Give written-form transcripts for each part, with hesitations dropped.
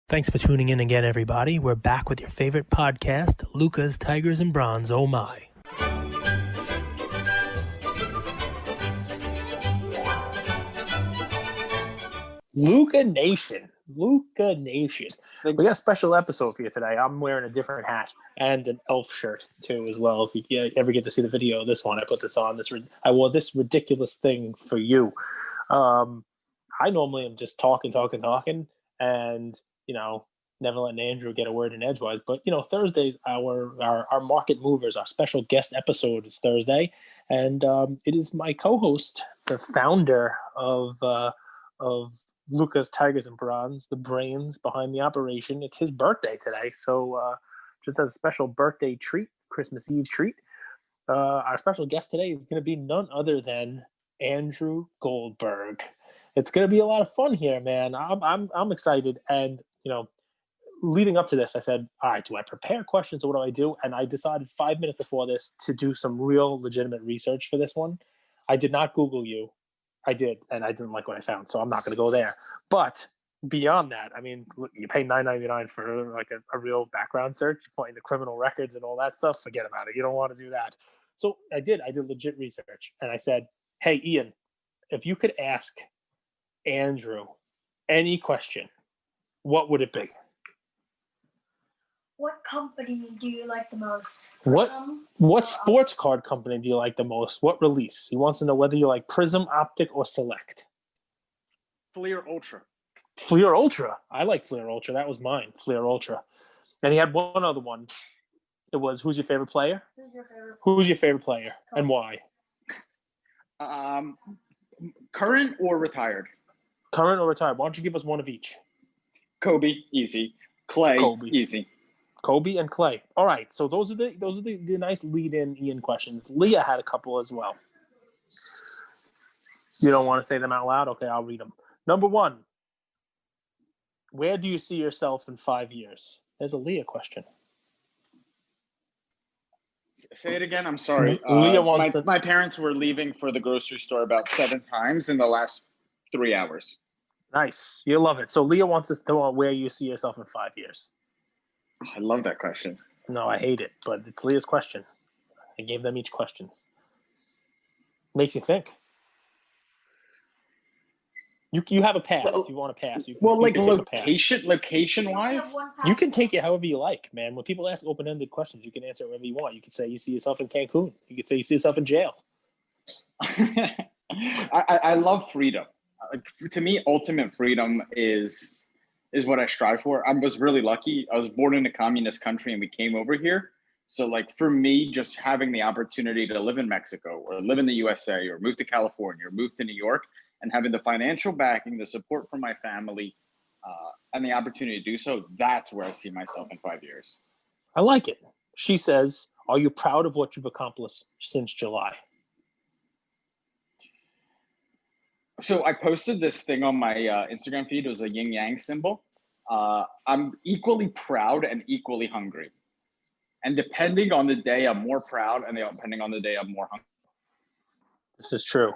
Thanks for tuning in again, everybody. We're back with your favorite podcast, Luca's Tigers and Bronze. Oh my. Luca Nation. Luca Nation. We got a special episode for you today. I'm wearing a different hat and an elf shirt, too, as well. If you ever get to see the video of this one, I put this on. I wore this ridiculous thing for you. I normally am just talking, and, never letting Andrew get a word in edgewise. But, Thursdays, our market movers, our special guest episode is Thursday. And it is my co-host, the founder of Luca's Tigers and Bronze, the brains behind the operation. It's his birthday today. So just as a special birthday treat, Christmas Eve treat, our special guest today is going to be none other than Andrew Goldberg. It's going to be a lot of fun here, man. I'm excited. And, leading up to this, I said, all right, do I prepare questions or what do I do? And I decided 5 minutes before this to do some real legitimate research for this one. I did not Google you. I did, and I didn't like what I found, so I'm not going to go there. But beyond that, I mean, you pay $9.99 for like a real background search, pointing the criminal records and all that stuff. Forget about it. You don't want to do that. So I did legit research, and I said, hey, Ian, if you could ask Andrew any question, what would it be? What company do you like the most? What sports card company do you like the most? What release? He wants to know whether you like Prism, Optic, or Select. Fleer Ultra. Fleer Ultra. I like Fleer Ultra. That was mine, Fleer Ultra. And he had one other one. It was, who's your favorite player? Who's your favorite player and why? Current or retired? Current or retired? Why don't you give us one of each? Kobe, easy. Clay, easy. Kobe and Clay. All right, so those are the nice lead-in Ian questions. Leah had a couple as well. You don't want to say them out loud? Okay, I'll read them. Number one, where do you see yourself in 5 years? There's a Leah question. Say it again. I'm sorry. Leah wants my parents were leaving for the grocery store about 7 times in the last 3 hours. Nice. You love it. So Leah wants us to know where you see yourself in 5 years. I love that question. No, I hate it, but it's Leah's question. I gave them each questions. Makes you think. You have a pass. Well, if you want to pass. Location-wise? You can take it however you like, man. When people ask open-ended questions, you can answer whatever you want. You can say you see yourself in Cancun. You can say you see yourself in jail. I love freedom. To me, ultimate freedom is what I strive for. I was really lucky. I was born in a communist country and we came over here. So for me, just having the opportunity to live in Mexico or live in the USA or move to California or move to New York and having the financial backing, the support from my family, and the opportunity to do so, that's where I see myself in 5 years. I like it. She says, are you proud of what you've accomplished since July? So I posted this thing on my Instagram feed. It was a yin yang symbol. I'm equally proud and equally hungry. And depending on the day, I'm more proud, and depending on the day, I'm more hungry. This is true.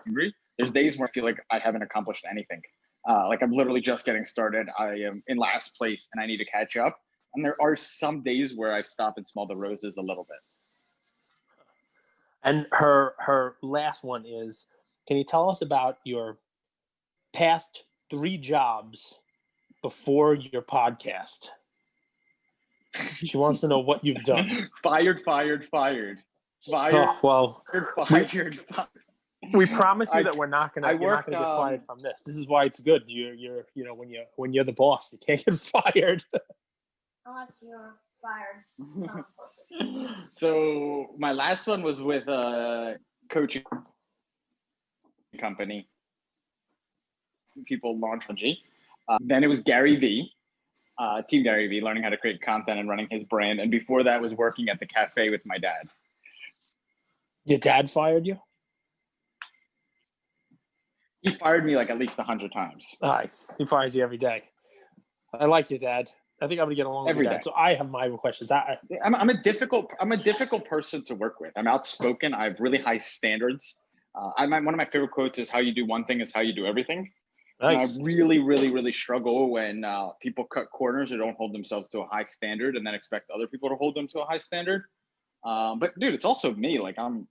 There's days where I feel like I haven't accomplished anything. I'm literally just getting started. I am in last place, and I need to catch up. And there are some days where I stop and smell the roses a little bit. And her last one is, can you tell us about your past 3 jobs before your podcast? She wants to know what you've done. Fired. Oh, well, fired. We promise you that you're not gonna get fired from this. This is why it's good. You're when you're the boss, you can't get fired. Unless you're fired. So my last one was with a coaching company. People launch on G. Then it was Gary V, Team Gary V, learning how to create content and running his brand. And before that was working at the cafe with my dad. Your dad fired you? He fired me at least 100 times. Nice. He fires you every day. I like your dad. I think I'm gonna get along with your dad. So I have my questions. I'm a difficult person to work with. I'm outspoken. I have really high standards. One of my favorite quotes is, "How you do one thing is how you do everything." And I Nice. really, really, really struggle when people cut corners or don't hold themselves to a high standard and then expect other people to hold them to a high standard. But dude, it's also me. Like I'm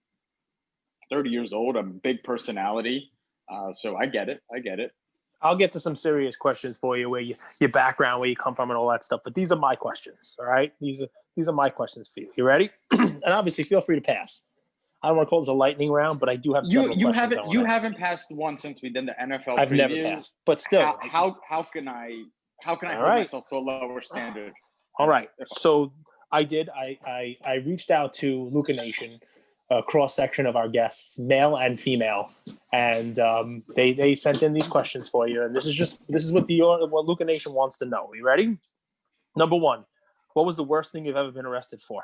30 years old. I'm a big personality. So I get it. I'll get to some serious questions for you, where your background, where you come from, and all that stuff. But these are my questions. All right, these are my questions for you. You ready? And obviously, feel free to pass. I don't want to call this a lightning round, but I do have several questions. You haven't passed one since we did the NFL. I've preview. never passed, but still. How can I hold myself to a lower standard? All right. So I did. I reached out to Luca Nation, a cross section of our guests, male and female, and they sent in these questions for you. And this is what Luca Nation wants to know. You ready? Number one, what was the worst thing you've ever been arrested for?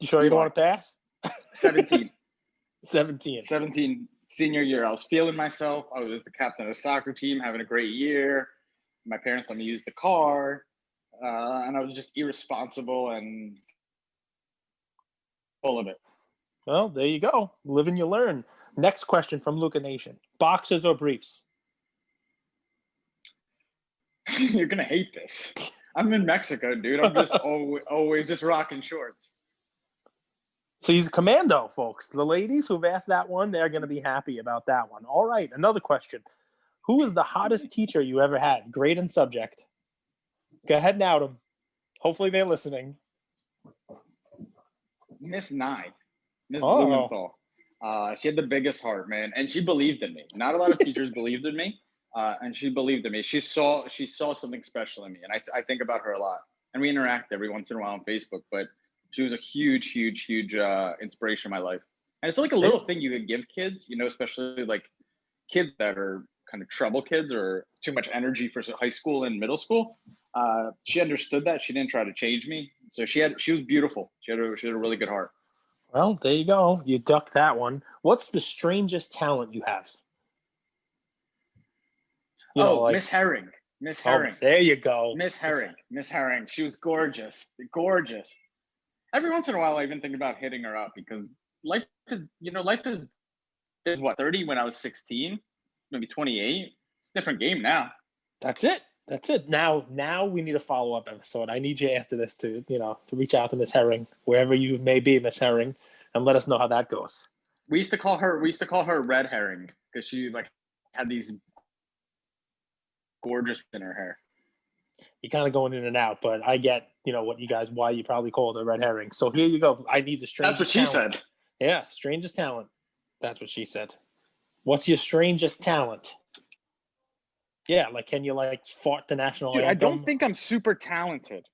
You sure you don't want to pass? 17. 17. Senior year. I was feeling myself. I was the captain of the soccer team, having a great year. My parents let me use the car. And I was just irresponsible and full of it. Well, there you go. Live and you learn. Next question from Luca Nation. Boxers or briefs? You're going to hate this. I'm in Mexico, dude. I'm just always just rocking shorts. So he's a commando, folks. The ladies who've asked that one, they're going to be happy about that one. All right, another question. Who was the hottest teacher you ever had? Grade and subject. Go ahead and out them. Hopefully they're listening. Miss Blumenthal. She had the biggest heart, man, and she believed in me. Not a lot of teachers believed in me, and she believed in me. She saw something special in me, and I think about her a lot. And we interact every once in a while on Facebook, but she was a huge inspiration in my life. And it's like a little thing you could give kids, especially like kids that are kind of trouble kids or too much energy for high school and middle school. She understood that. She didn't try to change me. So she was beautiful. She had a really good heart. Well, there you go. You ducked that one. What's the strangest talent you have? Miss Herring. Miss Herring. Oh, there you go. Miss Herring. She was gorgeous. Every once in a while, I even think about hitting her up because life is what, 30 when I was 16, maybe 28. It's a different game now. That's it. Now we need a follow-up episode. I need you after this to reach out to Miss Herring, wherever you may be, Miss Herring, and let us know how that goes. We used to call her Red Herring because she had these gorgeous in her hair. You're kind of going in and out, but I get, why you probably called her Red Herring. So here you go. I need the strangest That's what she talent. said. Yeah, strangest talent. That's what she said. What's your strangest talent? Yeah, can you fart the national anthem? I don't think I'm super talented.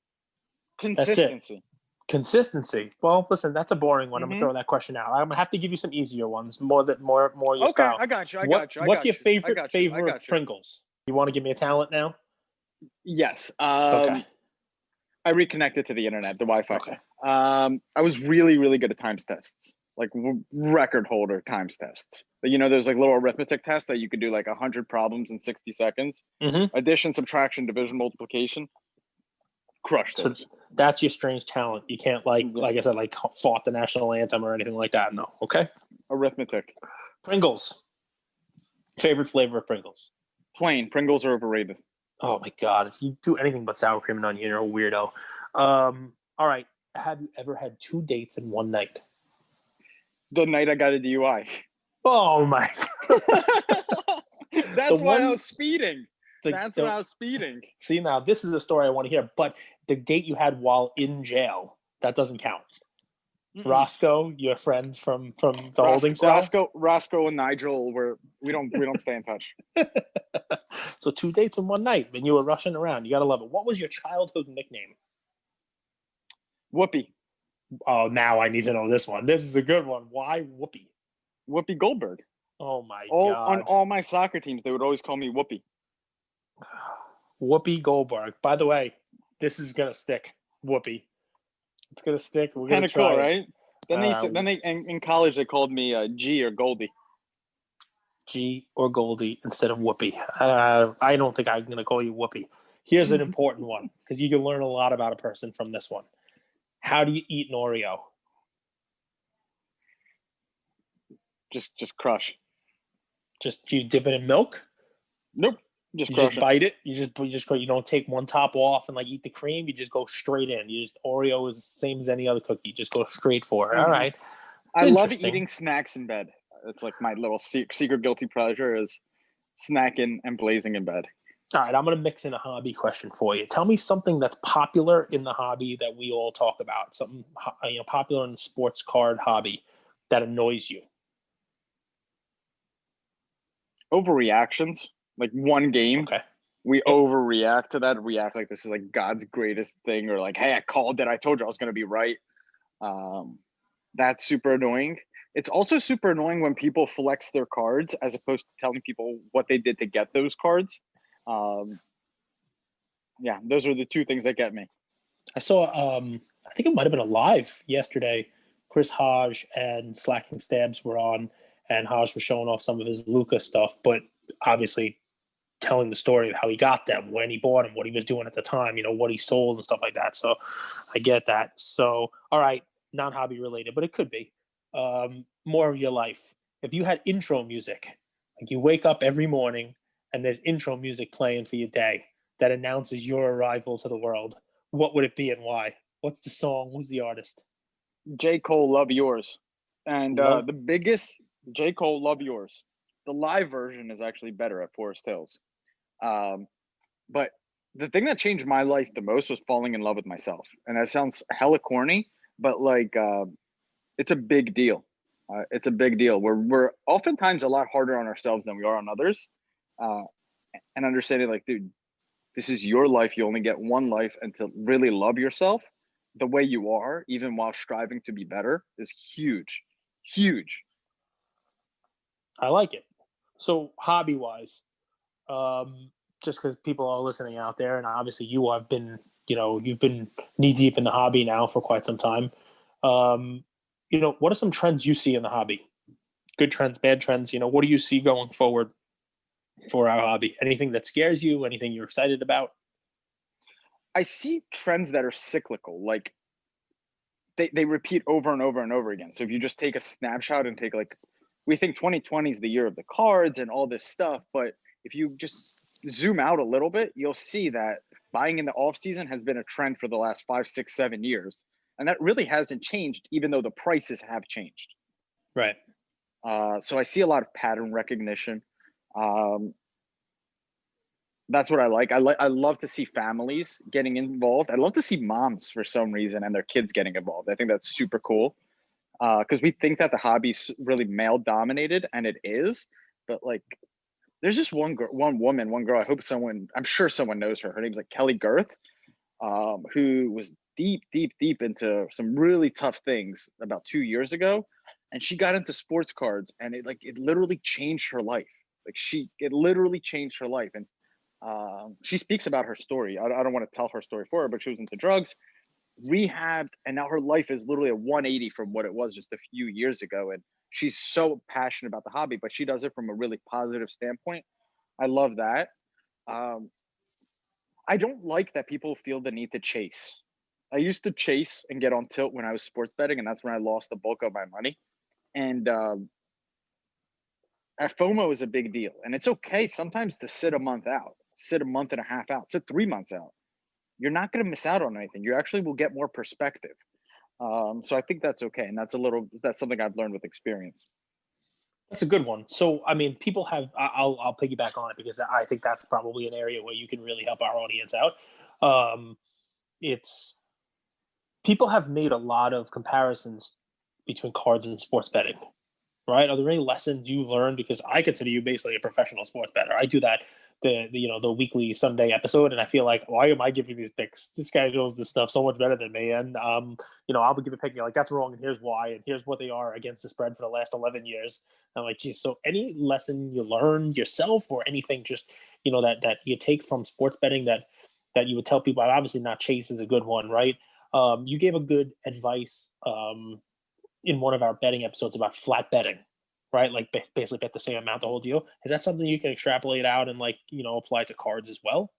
Consistency. Consistency. Well, listen, that's a boring one. I'm gonna throw that question out. I'm gonna have to give you some easier ones, more your style. I got you. What's your favorite flavor of Pringles? You want to give me a talent now? Yes. Okay. I reconnected to the internet, the Wi-Fi. Okay. I was really, really good at times tests, record holder times tests. But there's little arithmetic tests that you could do 100 problems in 60 seconds. Mm-hmm. Addition, subtraction, division, multiplication. Crushed it. So that's your strange talent. You can't like I said, fought the national anthem or anything like that. No. Okay. Arithmetic. Pringles. Favorite flavor of Pringles? Plain. Pringles are overrated. Oh my God. If you do anything but sour cream and onion, you're a weirdo. All right. Have you ever had 2 dates in one night? The night I got a DUI. Oh my God. That's why I was speeding. That's why I was speeding. See, now this is a story I want to hear, but the date you had while in jail, that doesn't count. Mm-mm. Roscoe, your friend from the holding cell? Roscoe and Nigel we don't stay in touch. So 2 dates in one night when you were rushing around. You gotta love it. What was your childhood nickname? Whoopi. Oh, now I need to know this one. This is a good one. Why Whoopi? Whoopi Goldberg. Oh my God. On all my soccer teams, they would always call me Whoopi. Whoopi Goldberg. By the way, this is gonna stick. Whoopi. It's gonna stick. We're gonna try. Kind of cool, right? Then they in college they called me G or Goldie. G or Goldie instead of Whoopi. I don't think I'm gonna call you Whoopi. Here's an important one because you can learn a lot about a person from this one. How do you eat an Oreo? Just crush. Just you dip it in milk. Nope. Just You crush just it. bite it. You go. You don't take one top off and like eat the cream. You just go straight in. You just Oreo is the same as any other cookie. You just go straight for it. All right. I love eating snacks in bed. It's like my little secret guilty pleasure is snacking and blazing in bed. All right, I'm going to mix in a hobby question for you. Tell me something that's popular in the hobby that we all talk about. Something popular in the sports card hobby that annoys you. Overreactions, like one game. Okay. We overreact to that. React like this is like God's greatest thing, or like, hey, I called it. I told you I was going to be right. That's super annoying. It's also super annoying when people flex their cards as opposed to telling people what they did to get those cards. Yeah, those are the two things that get me. I saw, I think it might have been a live yesterday. Chris Hodge and Slacking Stabs were on, and Hodge was showing off some of his Luca stuff, but obviously telling the story of how he got them, when he bought them, what he was doing at the time, what he sold and stuff like that. So I get that. So, all right, non-hobby related, but it could be more of your life. If you had intro music, like you wake up every morning and there's intro music playing for your day that announces your arrival to the world, what would it be and why? What's the song? Who's the artist? J. Cole, Love Yours. And Love. the biggest J. Cole, Love Yours. The live version is actually better at Forest Hills. But the thing that changed my life the most was falling in love with myself. And that sounds hella corny, but like it's a big deal. It's a big deal. We're oftentimes a lot harder on ourselves than we are on others. And understanding like, dude, this is your life. You only get one life, and to really love yourself the way you are, even while striving to be better, is huge. Huge. I like it. So hobby wise, just because people are listening out there, and obviously you have been, you've been knee deep in the hobby now for quite some time. What are some trends you see in the hobby? Good trends, bad trends. What do you see going forward for our hobby? Anything that scares you? Anything you're excited about? I see trends that are cyclical, like they repeat over and over and over again. So if you just take a snapshot and take like, we think 2020 is the year of the cards and all this stuff, but if you just zoom out a little bit, you'll see that buying in the off season has been a trend for the last 5, 6, 7 years, and that really hasn't changed, even though the prices have changed. Right. So I see a lot of pattern recognition. That's what I like. I love to see families getting involved. I love to see moms for some reason and their kids getting involved. I think that's super cool. Because we think that the hobby's really male dominated, and it is. But like, there's just one girl. I'm sure someone knows her. Her name's like Kelly Girth, who was deep into some really tough things about 2 years ago, and she got into sports cards, and it literally changed her life. It literally changed her life, and she speaks about her story. I don't want to tell her story for her, but she was into drugs, rehabbed, and now her life is literally a 180 from what it was just a few years ago. And she's so passionate about the hobby, but she does it from a really positive standpoint. I love that. I don't like that people feel the need to chase. I used to chase and get on tilt when I was sports betting, and that's when I lost the bulk of my money. And FOMO is a big deal, and it's okay sometimes to sit a month out, sit a month and a half out, sit 3 months out. You're not going to miss out on anything. You actually will get more perspective. So I think that's okay, and that's something I've learned with experience. That's a good one. So, I mean, people have. I'll piggyback on it because I think that's probably an area where you can really help our audience out. It's people have made a lot of comparisons between cards and sports betting. Right? Are there any lessons you learned? Because I consider you basically a professional sports bettor. I do that the weekly Sunday episode, and I feel like, why am I giving these picks? This guy knows this stuff so much better than me, and I'll be giving a pick, like, that's wrong, and here's why, and here's what they are against the spread for the last 11 years. And I'm like, geez, so any lesson you learned yourself, or anything just that you take from sports betting that you would tell people? Obviously, not chase is a good one, right? You gave a good advice. In one of our betting episodes about flat betting, right? Like basically bet the same amount the whole deal. Is that something you can extrapolate out and apply to cards as well?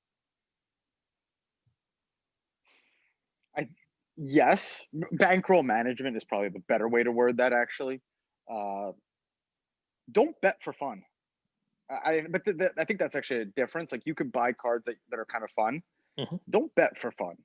Yes, bankroll management is probably the better way to word that, actually. don't bet for fun. But I think that's actually a difference. Like you could buy cards that are kind of fun. Mm-hmm. Don't bet for fun.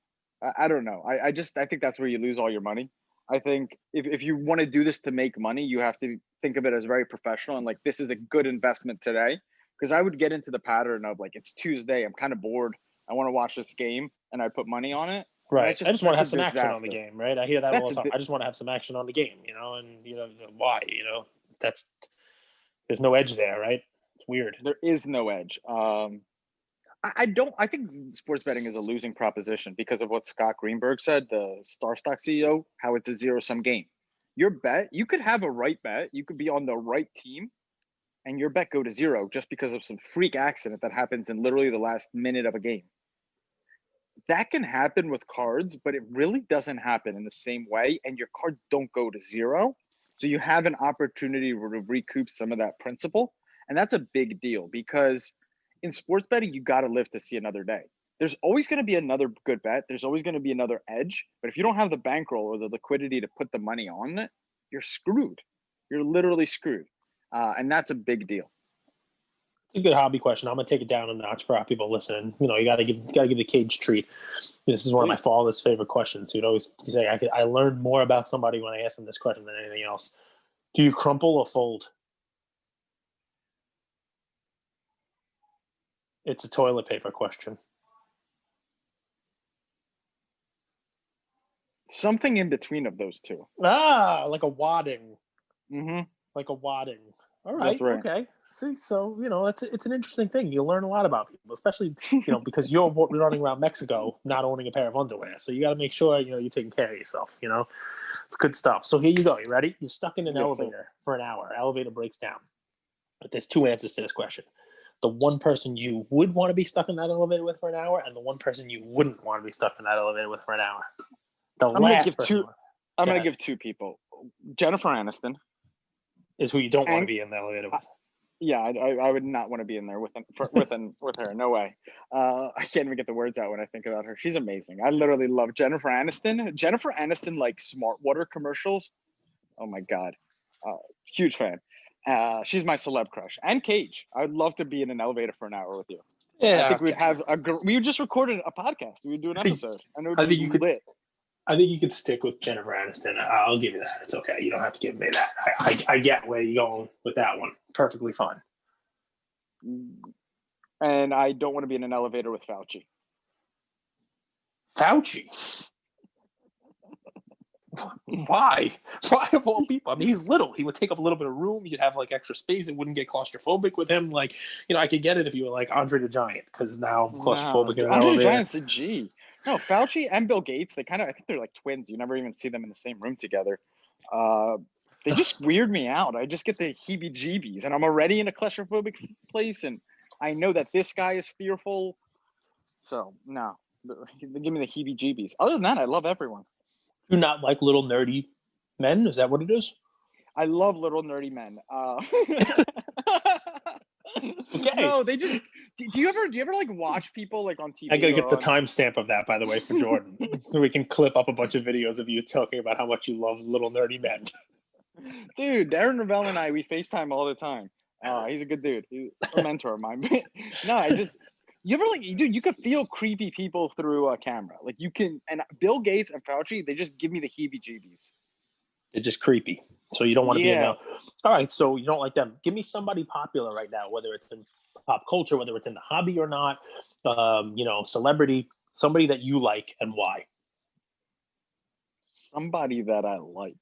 I don't know. I think that's where you lose all your money. I think if you want to do this to make money, you have to think of it as very professional and like this is a good investment today. Because I would get into the pattern of like it's Tuesday, I'm kind of bored, I want to watch this game, and I put money on it. Right. I just want to have some action on the disaster. game, right? I hear that all That's the time. I just want to have some action on the game, and why, there's no edge there, right? It's weird. There is no edge. I think sports betting is a losing proposition because of what Scott Greenberg said, the StarStock CEO, how it's a zero-sum game. Your bet, you could have a right bet, you could be on the right team, and your bet go to zero just because of some freak accident that happens in literally the last minute of a game. That can happen with cards, but it really doesn't happen in the same way, and your cards don't go to zero. So you have an opportunity to recoup some of that principal, and that's a big deal because in sports betting, you got to live to see another day. There's always going to be another good bet. There's always going to be another edge. But if you don't have the bankroll or the liquidity to put the money on it, you're screwed. You're literally screwed. And that's a big deal. It's a good hobby question. I'm gonna take it down a notch for our people listening. You gotta give the cage treat. This is one of my father's favorite questions. He'd always say, I learned more about somebody when I asked him this question than anything else. Do you crumple or fold? It's a toilet paper question. Something in between of those two. Like a wadding. Mm-hmm. Like a wadding. All right. That's right. Okay. See, so it's an interesting thing. You learn a lot about people, especially because you're running around Mexico not owning a pair of underwear. So you got to make sure you're taking care of yourself. It's good stuff. So here you go. You ready? You're stuck in an elevator for an hour. Elevator breaks down. But there's two answers to this question. The one person you would want to be stuck in that elevator with for an hour, and the one person you wouldn't want to be stuck in that elevator with for an hour. I'm going to give two people. Jennifer Aniston is who you don't want to be in the elevator with. Yeah, I would not want to be in there with her. No way. I can't even get the words out when I think about her. She's amazing. I literally love Jennifer Aniston. Jennifer Aniston, like Smart Water commercials. Oh my God. Huge fan. She's my celeb crush. And Cage. I'd love to be in an elevator for an hour with you. Yeah, I think we'd have we just recorded a podcast. We'd do an episode. I think you could stick with Jennifer Aniston. I'll give you that. It's okay. You don't have to give me that. I get where you're going with that one. Perfectly fine. And I don't want to be in an elevator with Fauci. Fauci? Why? Why of all people? I mean, he's little. He would take up a little bit of room. You'd have like extra space. It wouldn't get claustrophobic with him. Like, I could get it if you were like Andre the Giant, because now I'm claustrophobic in an Andre elevator. the Giant's a G. No, Fauci and Bill Gates, I think they're like twins. You never even see them in the same room together. They just weird me out. I just get the heebie-jeebies, and I'm already in a claustrophobic place, and I know that this guy is fearful. So, no. Give me the heebie-jeebies. Other than that, I love everyone. Do not like little nerdy men? Is that what it is? I love little nerdy men. Okay. No, they just. Do you ever like watch people like on TV? I gotta get the timestamp of that, by the way, for Jordan, so we can clip up a bunch of videos of you talking about how much you love little nerdy men. Dude, Darren Ravel and I, we FaceTime all the time. He's a good dude. He's a mentor of mine. No, you ever dude, you could feel creepy people through a camera. Like you can, and Bill Gates and Fauci, they just give me the heebie-jeebies. They're just creepy. So you don't want to be in there. All right, so you don't like them. Give me somebody popular right now, whether it's in pop culture, whether it's in the hobby or not, celebrity, somebody that you like and why. Somebody that I like.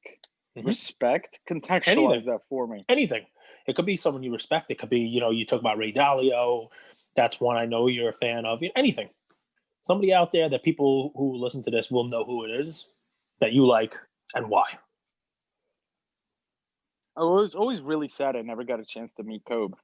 Mm-hmm. Respect, contextualize that for me. Anything. It could be someone you respect. It could be, you talk about Ray Dalio. That's one I know you're a fan of. Anything. Somebody out there that people who listen to this will know who it is that you like and why. I was always really sad I never got a chance to meet Kobe.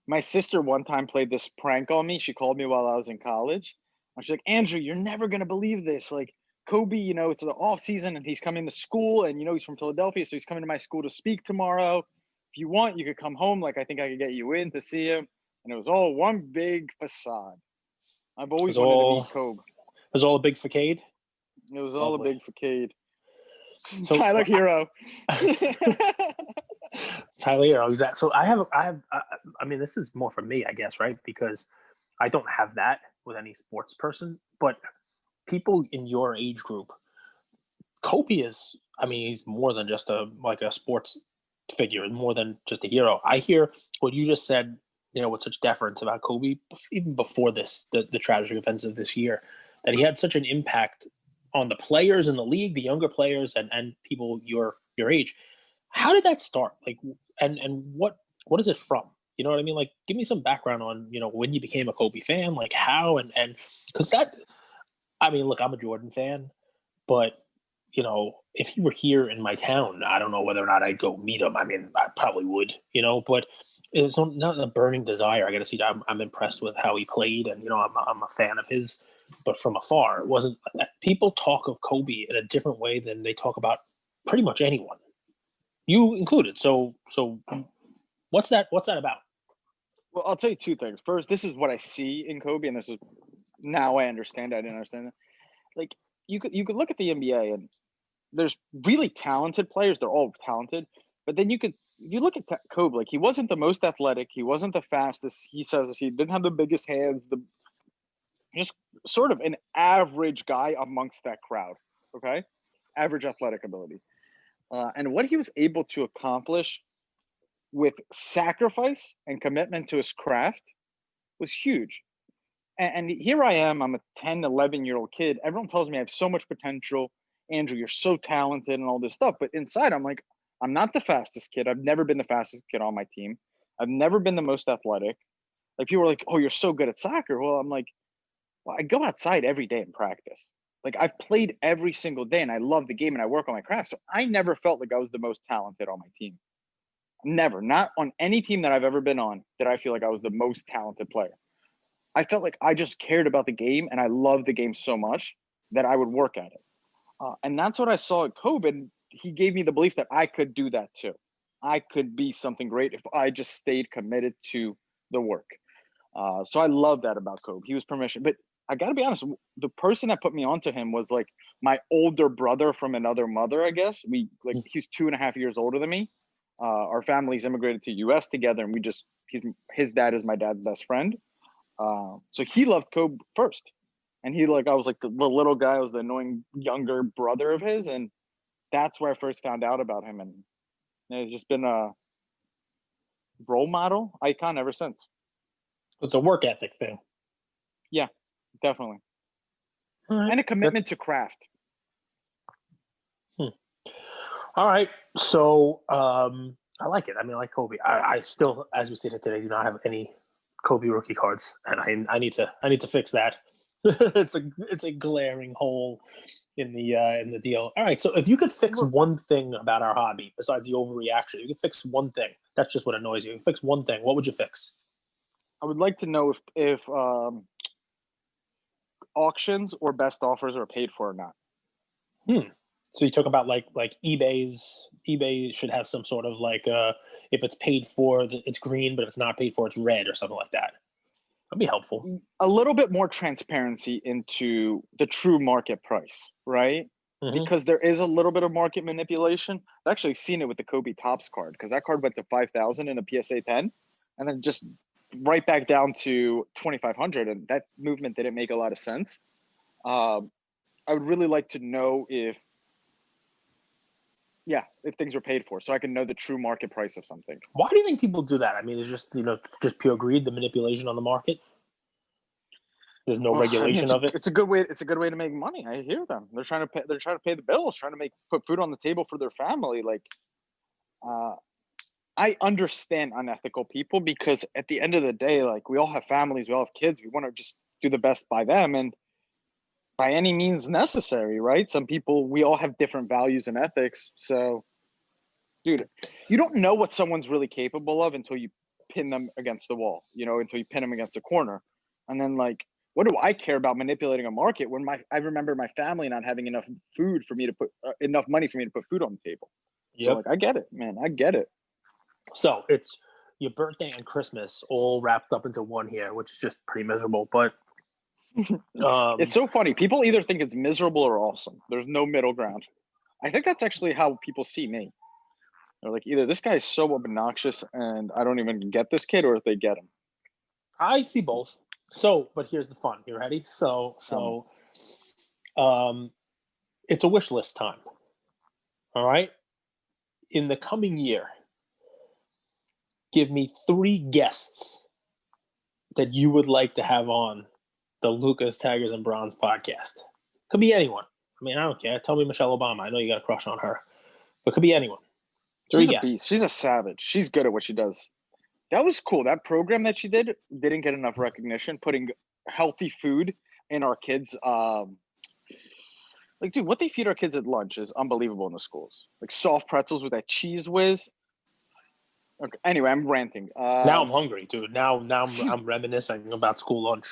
My sister one time played this prank on me. She called me while I was in college. And she's like, Andrew, you're never going to believe this. Like, Kobe, it's the off season and he's coming to school and, he's from Philadelphia. So he's coming to my school to speak tomorrow. If you want, you could come home. Like, I think I could get you in to see him. And it was all one big facade. I've always wanted to meet Kobe. It was all a big facade? It was all a big facade. So, Tyler Hero. Tyler, exactly. So I mean, this is more for me, I guess, right? Because I don't have that with any sports person, but people in your age group, Kobe is, I mean, he's more than just a sports figure, more than just a hero. I hear what you just said, with such deference about Kobe, even before the tragic events of this year, that he had such an impact on the players in the league, the younger players, and people your age. How did that start? Like, and what is it from? You know what I mean? Like, give me some background on when you became a Kobe fan, like how and because that. I mean, look, I'm a Jordan fan, but if he were here in my town, I don't know whether or not I'd go meet him. I mean, I probably would, but it's not a burning desire. I got to see. I'm impressed with how he played, and I'm a fan of his, but from afar. It wasn't. People talk of Kobe in a different way than they talk about pretty much anyone, you included. So what's that about? Well, I'll tell you two things. First, this is what I see in Kobe, and this is now I understand. I didn't understand that. Like you could look at the NBA, and there's really talented players. They're all talented, but then you look at Kobe. Like he wasn't the most athletic. He wasn't the fastest. He says he didn't have the biggest hands. Just sort of an average guy amongst that crowd. Okay, average athletic ability, and what he was able to accomplish with sacrifice and commitment to his craft was huge. And here I am, I'm a 10, 11-year-old kid. Everyone tells me I have so much potential. Andrew, you're so talented and all this stuff. But inside, I'm like, I'm not the fastest kid. I've never been the fastest kid on my team. I've never been the most athletic. Like people are like, oh, you're so good at soccer. Well, I'm like, well, I go outside every day and practice. Like I've played every single day and I love the game and I work on my craft. So I never felt like I was the most talented on my team. Never, not on any team that I've ever been on did I feel like I was the most talented player. I felt like I just cared about the game and I loved the game so much that I would work at it. And that's what I saw at Kobe. And he gave me the belief that I could do that too. I could be something great if I just stayed committed to the work. So I love that about Kobe. He was permission. But I got to be honest, the person that put me onto him was like my older brother from another mother, I guess. He's 2.5 years older than me. Our families immigrated to US together and his dad is my dad's best friend. So he loved Kobe first. And I was like the little guy, I was the annoying younger brother of his. And that's where I first found out about him. And it's just been a role model icon ever since. It's a work ethic thing. Yeah, definitely. Right. And a commitment to craft. All right. So I like it. I mean, I like Kobe. I still, as we see it today, do not have any Kobe rookie cards, and I need to fix that. it's a glaring hole in the deal. All right, so if you could fix one thing about our hobby besides the overreaction, you could fix one thing. That's just what annoys you. Fix one thing. What would you fix? I would like to know if auctions or best offers are paid for or not. So you talk about like eBay should have some sort of if it's paid for, it's green, but if it's not paid for, it's red or something like that. That'd be helpful. A little bit more transparency into the true market price, right? Mm-hmm. Because there is a little bit of market manipulation. I've actually seen it with the Kobe Topps card because that card went to 5,000 in a PSA 10 and then just right back down to 2,500. And that movement didn't make a lot of sense. I would really like to know if things are paid for so I can know the true market price of something. Why do you think people do that? I mean, it's just, just pure greed, the manipulation on the market. There's no regulation of it. It's a good way to make money. I hear them. They're trying to pay the bills, trying to put food on the table for their family. I understand unethical people because at the end of the day, we all have families, we all have kids. We want to just do the best by them and by any means necessary, right? Some people, we all have different values and ethics. So, dude, you don't know what someone's really capable of until you pin them against the wall, until you pin them against the corner. And then what do I care about manipulating a market when I remember my family not having enough food for me to put enough money for me to put food on the table. Yep. So I get it, man. I get it. So it's your birthday and Christmas all wrapped up into one here, which is just pretty miserable. But it's so funny. People either think it's miserable or awesome. There's no middle ground. I think that's actually how people see me. They're like, either this guy's so obnoxious and I don't even get this kid, or if they get him. I see both. So, but here's the fun. You ready? It's a wish list time. All right. In the coming year, give me 3 guests that you would like to have on the Lucas, Tigers, and Bronze podcast. Could be anyone. I mean, I don't care. Tell me Michelle Obama. I know you got a crush on her. But could be anyone. 3 She's a guests. beast. She's a savage. She's good at what she does. That was cool. That program that she didn't get enough recognition, putting healthy food in our kids. Like, dude, what they feed our kids at lunch is unbelievable in the schools. Like soft pretzels with that cheese whiz. Okay. Anyway, I'm ranting. Now I'm hungry, dude. Now I'm reminiscing about school lunch.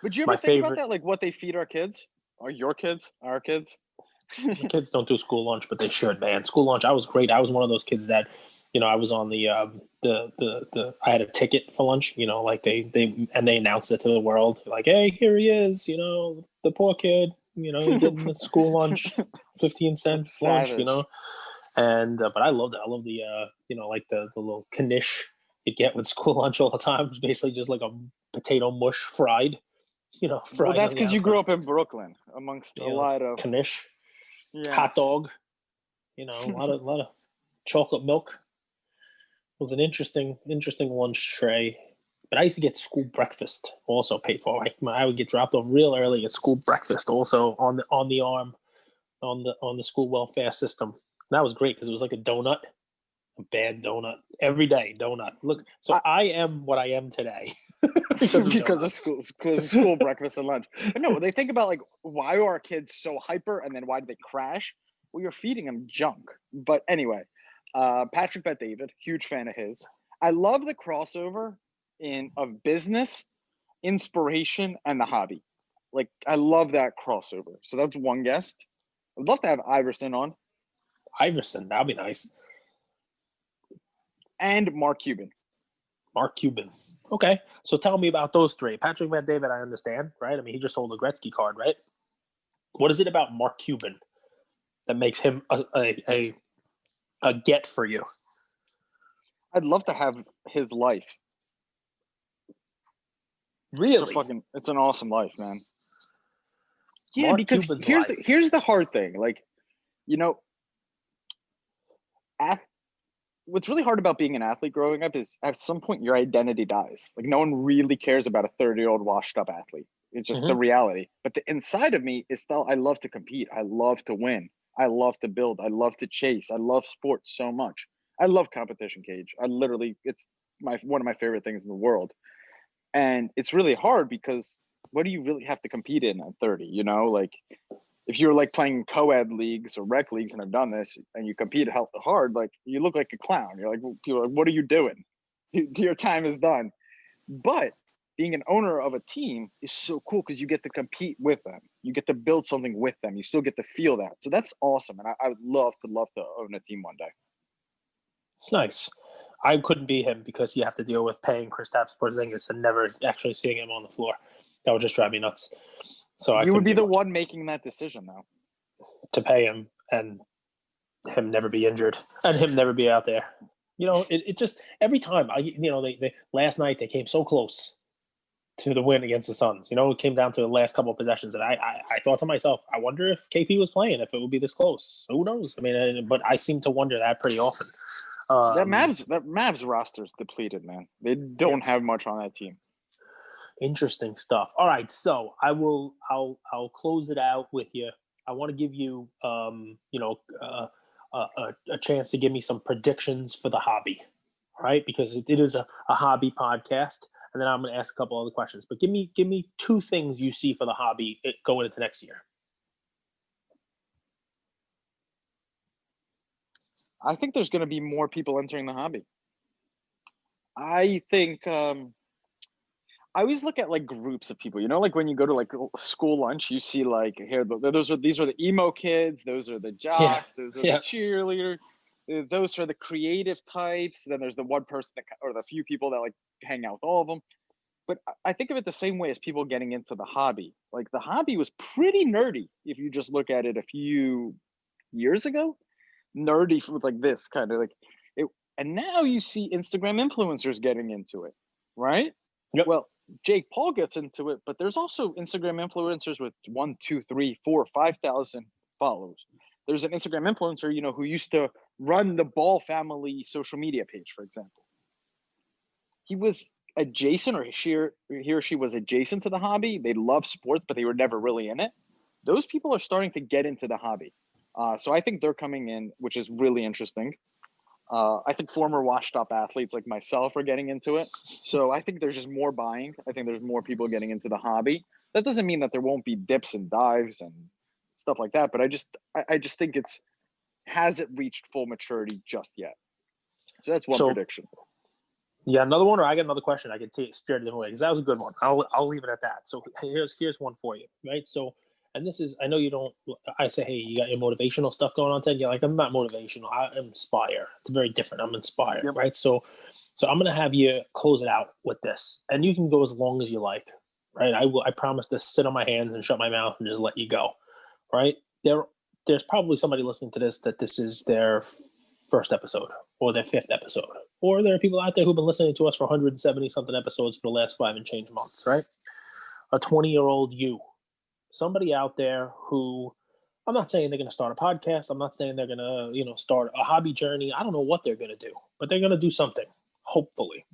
Would you ever think about that? Like what they feed our kids? Or your kids? Our kids? The kids don't do school lunch, but they should, man. School lunch, I was great. I was one of those kids that, I was on the I had a ticket for lunch, like they announced it to the world, like, hey, here he is, the poor kid, he's getting the school lunch, 15 cents lunch, and but I loved it. I love the like the little knish you get with school lunch all the time. It's basically just like a potato mush fried, fried. Well, that's because you grew up in Brooklyn amongst a lot of knish, hot dog, a lot of chocolate milk. It was an interesting lunch tray. But I used to get school breakfast also paid for. I would get dropped off real early at school breakfast, also on the arm, on the school welfare system. And that was great because it was like a donut, a bad donut every day donut. Look, so I am what I am today because of school breakfast and lunch. But no, they think about like, why are our kids so hyper, and then why do they crash? Well, you're feeding them junk. But anyway, Patrick Bet-David, huge fan of his. I love the crossover of business, inspiration, and the hobby. Like, I love that crossover. So that's one guest. I'd love to have Iverson on. Iverson, that'd be nice. And Mark Cuban. Okay, so tell me about those 3. Patrick Bet-David, I understand, right? I mean, he just sold a Gretzky card, right? What is it about Mark Cuban that makes him a get for you? I'd love to have his life. Really? It's an awesome life, man. Yeah, Mark because Cuban's here's the hard thing. Like, what's really hard about being an athlete growing up is at some point your identity dies. Like, no one really cares about a 30-year-old washed up athlete. It's just the reality. But the inside of me is still, I love to compete. I love to win. I love to build. I love to chase. I love sports so much. I love competition, Cage. It's one of my favorite things in the world. And it's really hard because what do you really have to compete in at 30? Like, if you're like playing co-ed leagues or rec leagues and have done this and you compete hard, like, you look like a clown. You're like, people are like, what are you doing? Your time is done. But being an owner of a team is so cool because you get to compete with them. You get to build something with them. You still get to feel that. So that's awesome. And I would love to own a team one day. It's nice. I couldn't be him because you have to deal with paying Kristaps Porzingis and never actually seeing him on the floor. That would just drive me nuts. So you would be the one making that decision, though, to pay him and him never be injured and him never be out there. It just every time they last night they came so close to the win against the Suns. It came down to the last couple of possessions, and I thought to myself, I wonder if KP was playing, if it would be this close. Who knows? I mean, but I seem to wonder that pretty often. That Mavs roster is depleted, man. They don't have much on that team. Interesting stuff. All right, so I'll close it out with you. I want to give you a chance to give me some predictions for the hobby, right? Because it is a hobby podcast, and then I'm going to ask a couple other questions. But give me 2 things you see for the hobby going into next year. I think there's going to be more people entering the hobby. I think I always look at like groups of people. Like when you go to like school lunch, you see like these are the emo kids, those are the jocks, those are the cheerleaders, those are the creative types. Then there's the one person or the few people that like hang out with all of them. But I think of it the same way as people getting into the hobby. Like, the hobby was pretty nerdy if you just look at it a few years ago. Nerdy with like this kind of like, it And now you see Instagram influencers getting into it, right? Yep. Well, Jake Paul gets into it, but there's also Instagram influencers with 1, 2, 3, 4, 5,000 followers. There's an Instagram influencer, who used to run the Ball family social media page, for example. He was adjacent, or he or she was adjacent to the hobby. They love sports, but they were never really in it. Those people are starting to get into the hobby. So I think they're coming in, which is really interesting. I think former washed up athletes like myself are getting into it. So I think there's just more buying. I think there's more people getting into the hobby. That doesn't mean that there won't be dips and dives and stuff like that. But I just think hasn't reached full maturity just yet. So that's one prediction. Yeah, another one, or I got another question. I can steer it the way because that was a good one. I'll leave it at that. So here's one for you, right? So, and this is, I know you don't. I say, hey, you got your motivational stuff going on, Ted. You're like, I'm not motivational. I inspire. It's very different. I'm inspired, Yep. right? So I'm gonna have you close it out with this, and you can go as long as you like, right? I promise to sit on my hands and shut my mouth and just let you go, right? There's probably somebody listening to this that this is their first episode or their fifth episode, or there are people out there who've been listening to us for 170 something episodes for the last 5 and change months, right? A 20-year-old you, somebody out there who, I'm not saying they're going to start a podcast. I'm not saying they're going to, start a hobby journey. I don't know what they're going to do, but they're going to do something, hopefully.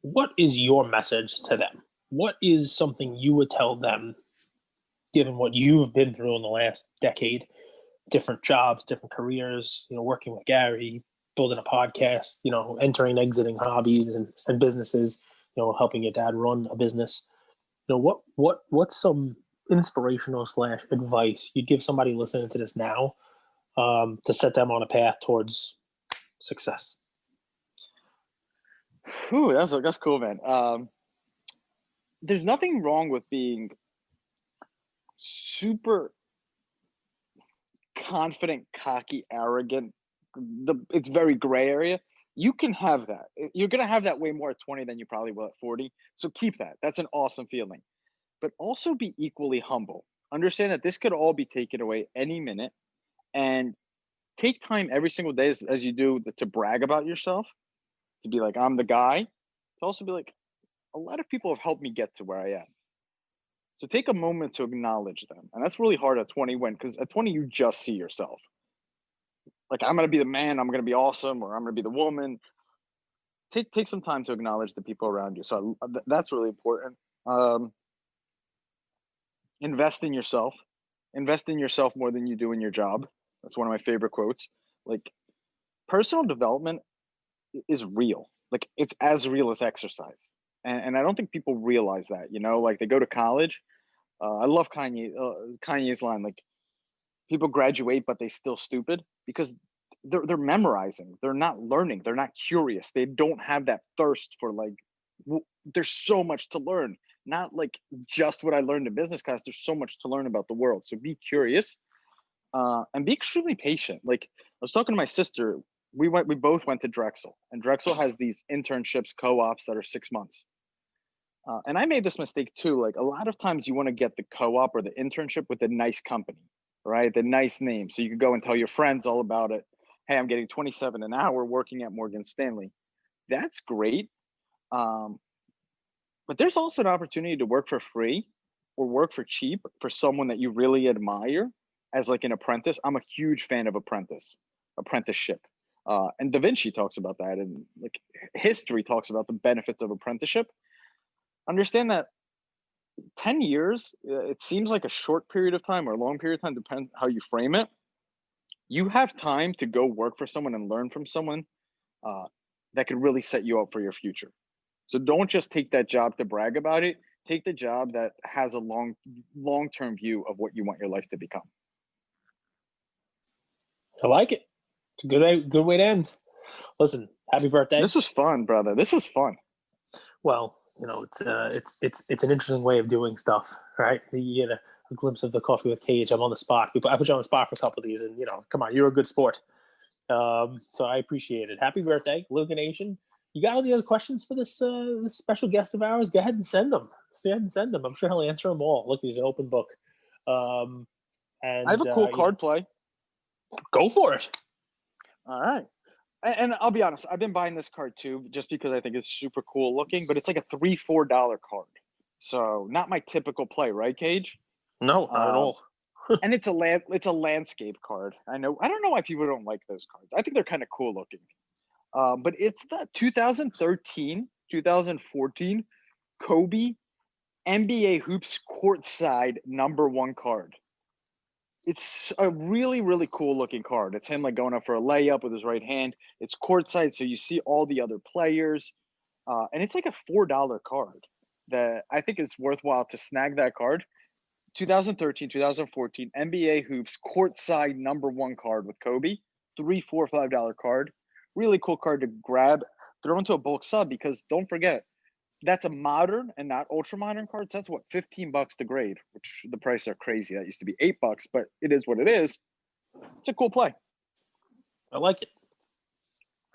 What is your message to them? What is something you would tell them, given what you've been through in the last decade, different jobs, different careers, working with Gary, building a podcast, entering, exiting hobbies and businesses, helping your dad run a business. What's some inspirational / advice you'd give somebody listening to this now to set them on a path towards success? Ooh, that's cool, man. There's nothing wrong with being super confident, cocky, arrogant. It's very gray area. You can have that. You're going to have that way more at 20 than you probably will at 40. So keep that. That's an awesome feeling. But also be equally humble. Understand that this could all be taken away any minute, and take time every single day as you do to brag about yourself, to be like, I'm the guy. To also be like, a lot of people have helped me get to where I am. So take a moment to acknowledge them. And that's really hard at 20 because at 20, you just see yourself. Like, I'm going to be the man, I'm going to be awesome, or I'm going to be the woman. Take some time to acknowledge the people around you. So that's really important. Invest in yourself. Invest in yourself more than you do in your job. That's one of my favorite quotes. Like, personal development is real. Like, it's as real as exercise. And I don't think people realize that, like they go to college. I love Kanye's line, like, people graduate, but they still stupid, because they're memorizing. They're not learning. They're not curious. They don't have that thirst for, like, there's so much to learn. Not like just what I learned in business class. There's so much to learn about the world. So be curious and be extremely patient. Like, I was talking to my sister. We both went to Drexel, and Drexel has these internships, co-ops that are 6 months. And I made this mistake too. Like, a lot of times you want to get the co-op or the internship with a nice company, right? The nice name. So you could go and tell your friends all about it. Hey, I'm getting 27 an hour working at Morgan Stanley. That's great. But there's also an opportunity to work for free or work for cheap for someone that you really admire as like an apprentice. I'm a huge fan of apprenticeship. And Da Vinci talks about that, and like history talks about the benefits of apprenticeship. Understand that 10 years, it seems like a short period of time or a long period of time, depends how you frame it. You have time to go work for someone and learn from someone that could really set you up for your future. So don't just take that job to brag about it. Take the job that has a long-term view of what you want your life to become. I like it. It's a good way to end. Listen, happy birthday. This was fun, brother. This was fun. Well, it's an interesting way of doing stuff, right? You get a glimpse of the coffee with Cage. I'm on the spot. I put you on the spot for a couple of these, and come on, you're a good sport. So I appreciate it. Happy birthday, Luca Nation. You got any other questions for this special guest of ours? Go ahead and send them. I'm sure he'll answer them all. Look, he's an open book. And I have a cool card play. Go for it. All right. And I'll be honest, I've been buying this card too, just because I think it's super cool looking. But it's like a $3-4 card, so not my typical play, right, Cage? No, not at all. And it's a landscape card. I know. I don't know why people don't like those cards. I think they're kind of cool looking. But it's the 2013, 2014 Kobe NBA Hoops courtside #1 card. It's a really, really cool looking card. It's him like going up for a layup with his right hand. It's courtside, so you see all the other players. And it's like a $4 card that I think is worthwhile to snag that card. 2013, 2014 NBA Hoops courtside #1 card with Kobe. $3, $4, $5 card. Really cool card to grab, throw into a bulk sub, because don't forget, that's a modern and not ultra modern cards. That's what, $15 to grade, which the prices are crazy. That used to be $8, but it is what it is. It's a cool play. I like it.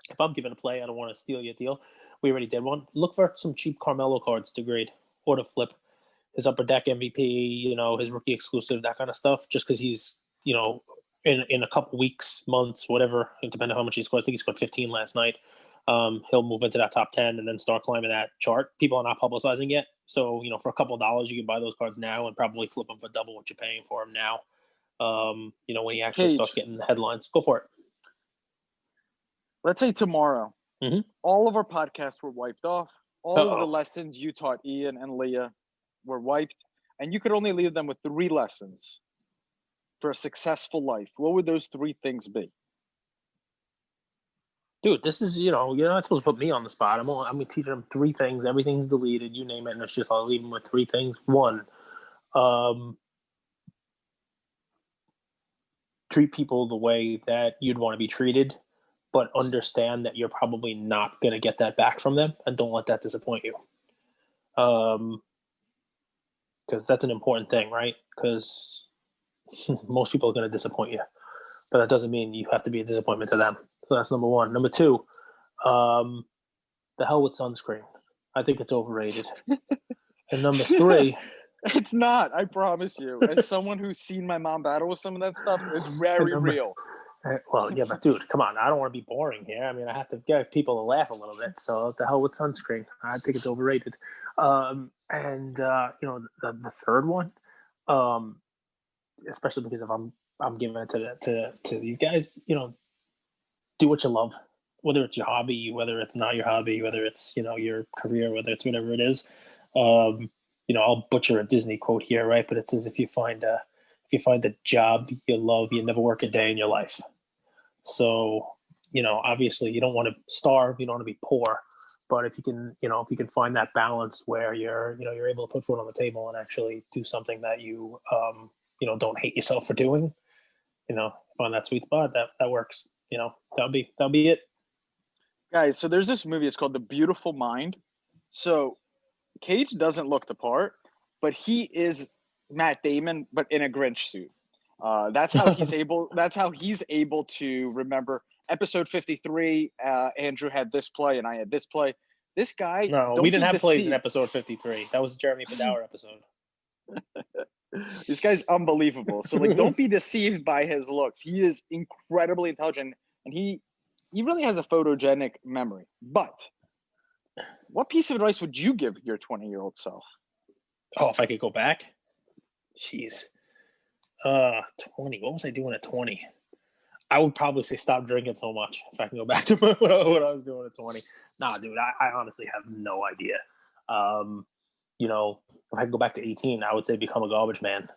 If I'm giving a play, I don't want to steal your deal. We already did one. Look for some cheap Carmelo cards to grade or to flip. His upper deck MVP, his rookie exclusive, that kind of stuff, just because he's, in a couple weeks, months, whatever, depending on how much he scored. I think he scored 15 last night. He'll move into that top 10 and then start climbing that chart. People are not publicizing yet. So, for a couple of dollars, you can buy those cards now and probably flip them for double what you're paying for them now. When he actually starts getting the headlines. Go for it. Let's say tomorrow, all of our podcasts were wiped off. All of the lessons you taught Ian and Leah were wiped, and you could only leave them with 3 lessons for a successful life. What would those 3 things be? Dude, this is, you're not supposed to put me on the spot. I'm teaching them 3 things. Everything's deleted. You name it. And it's just, I'll leave them with 3 things. 1, treat people the way that you'd want to be treated, but understand that you're probably not going to get that back from them, and don't let that disappoint you. Because that's an important thing, right? Because most people are going to disappoint you, but that doesn't mean you have to be a disappointment to them. So that's number 1. Number 2, the hell with sunscreen. I think it's overrated. And number 3, it's not. I promise you. As someone who's seen my mom battle with some of that stuff, it's very real. Well, yeah, but dude, come on. I don't want to be boring here. I mean, I have to get people to laugh a little bit. So the hell with sunscreen. I think it's overrated. The 3rd one, especially because if I'm giving it to these guys, do what you love, whether it's your hobby, whether it's not your hobby, whether it's, your career, whether it's whatever it is. I'll butcher a Disney quote here, right? But it says, if you find a job you love, you never work a day in your life. So, obviously you don't want to starve, you don't want to be poor, but if you can find that balance where you're able to put food on the table and actually do something that you, don't hate yourself for doing, find that sweet spot, that works, that'll be it. Guys, so there's this movie, it's called The Beautiful Mind. So Cage doesn't look the part, but he is Matt Damon, but in a Grinch suit. That's how he's able to remember episode 53. Andrew had this play and I had this play. This guy. No, we didn't have plays in episode 53. That was a Jeremy Padour episode. This guy's unbelievable. So don't be deceived by his looks. He is incredibly intelligent, and he really has a photogenic memory. But what piece of advice would you give your 20-year-old self? Oh, if I could go back? Jeez. 20. What was I doing at 20? I would probably say stop drinking so much if I can go back to what I was doing at 20. Nah, dude, I honestly have no idea. If I could go back to 18, I would say become a garbage man,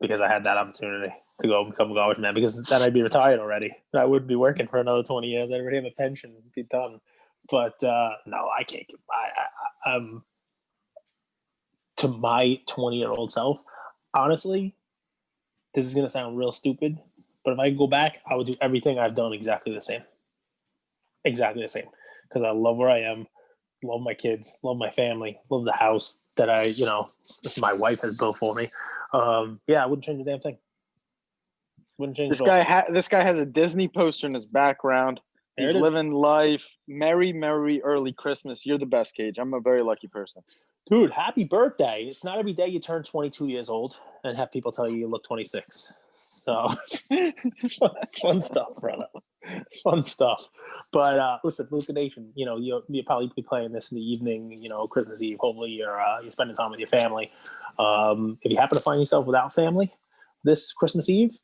because I had that opportunity to go become a garbage man, because then I'd be retired already. I wouldn't be working for another 20 years. I'd already have a pension, be done. But no, I can't. I'm to my 20-year-old self. Honestly, this is gonna sound real stupid, but if I could go back, I would do everything I've done exactly the same. Exactly the same, because I love where I am, love my kids, love my family, love the house that my wife has built for me. I wouldn't change a damn thing. Wouldn't change this it guy. all. This guy has a Disney poster in his background. He's living life. Merry, merry early Christmas. You're the best, Cage. I'm a very lucky person. Dude, happy birthday. It's not every day you turn 22 years old and have people tell you look 26. So it's fun stuff, brother. Fun stuff. But listen, Luca Nation, you'll probably be playing this in the evening, Christmas Eve. Hopefully you're spending time with your family. If you happen to find yourself without family this Christmas Eve,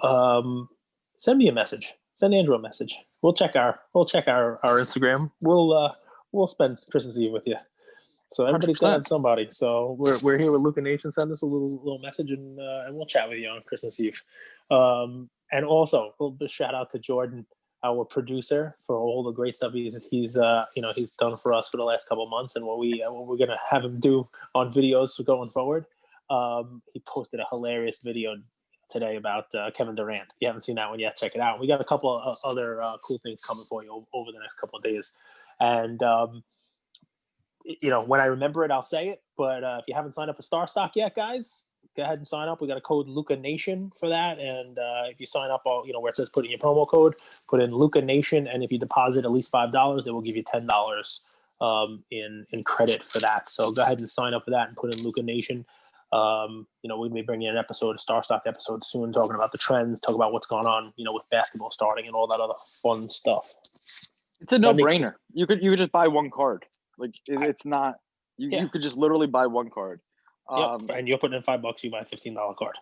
send me a message. Send Andrew a message. We'll check our Instagram. We'll spend Christmas Eve with you. So everybody's got to have somebody. So we're here with Luca Nation. Send us a little message and we'll chat with you on Christmas Eve. And also a little bit shout out to Jordan, our producer, for all the great stuff he's done for us for the last couple of months, and what we're gonna have him do on videos going forward. He posted a hilarious video today about Kevin Durant. If you haven't seen that one yet, check it out. We got a couple of other cool things coming for you over the next couple of days. And when I remember it, I'll say it. But if you haven't signed up for Star Stock yet, guys, go ahead and sign up. We got a code Luca Nation for that. And if you sign up, where it says put in your promo code, put in Luca Nation. And if you deposit at least $5, they will give you $10 in credit for that. So go ahead and sign up for that and put in Luca Nation. We may bring you an episode, a Star Stock episode soon, talking about the trends, talk about what's going on, with basketball starting and all that other fun stuff. It's a no-brainer. You could just buy one card. Like it's not. You could just literally buy one card. And you're putting in $5, you buy a $15 card.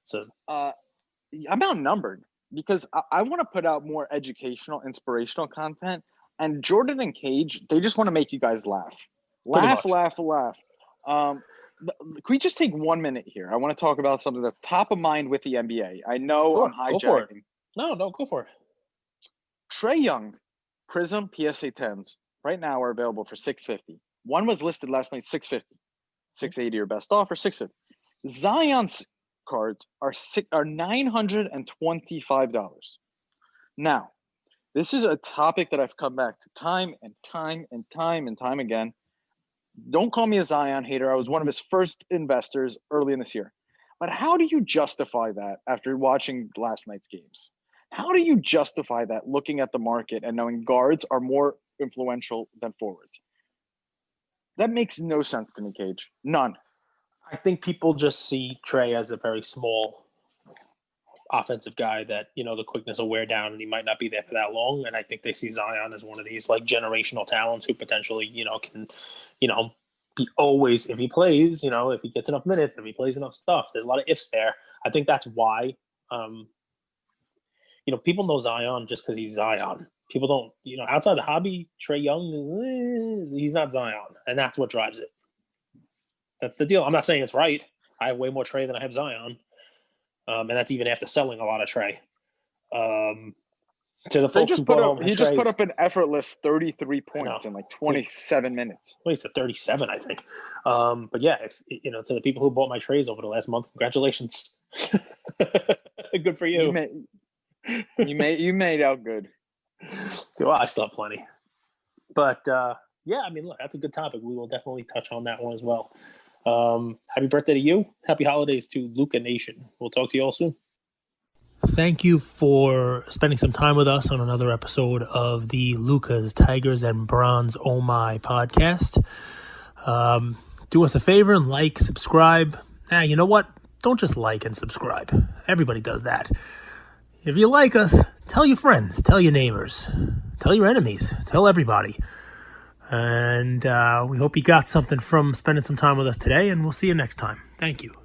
So I'm outnumbered because I want to put out more educational, inspirational content. And Jordan and Cage, they just want to make you guys laugh. Laugh. Can we just take 1 minute here? I want to talk about something that's top of mind with the NBA. I know I'm hijacking. Go for it. No, go for it. Trae Young, Prism PSA 10s right now are available for $650. One was listed last night, $650. $680 or best offer, $650. Zion's cards are $925. Now, this is a topic that I've come back to time and time again. Don't call me a Zion hater. I was one of his first investors early in this year. But how do you justify that after watching last night's games? How do you justify that looking at the market and knowing guards are more influential than forwards? That makes no sense to me, Cage. None. I think people just see Trae as a very small offensive guy that, the quickness will wear down and he might not be there for that long. And I think they see Zion as one of these like generational talents who potentially, can, be always, if he plays, if he gets enough minutes, if he plays enough stuff, there's a lot of ifs there. I think that's why, people know Zion just because he's Zion. People don't, outside the hobby, Trae Young, he's not Zion. And that's what drives it. That's the deal. I'm not saying it's right. I have way more Trae than I have Zion. And that's even after selling a lot of Trae. To the folks who bought home he just put up an effortless 33 points in like 27 minutes. Well, he's at 37, I think. But yeah, if to the people who bought my Trays over the last month, congratulations. Good for you. You made out good. Well, I still have plenty. But look, that's a good topic. We will definitely touch on that one as well. Happy birthday to you. Happy holidays to Luca Nation. We'll talk to you all soon. Thank you for spending some time with us on another episode of the Lucas, Tigers, and Bronze Oh My podcast. Do us a favor and like, subscribe. You know what? Don't just like and subscribe. Everybody does that. If you like us, tell your friends, tell your neighbors, tell your enemies, tell everybody. And we hope you got something from spending some time with us today, and we'll see you next time. Thank you.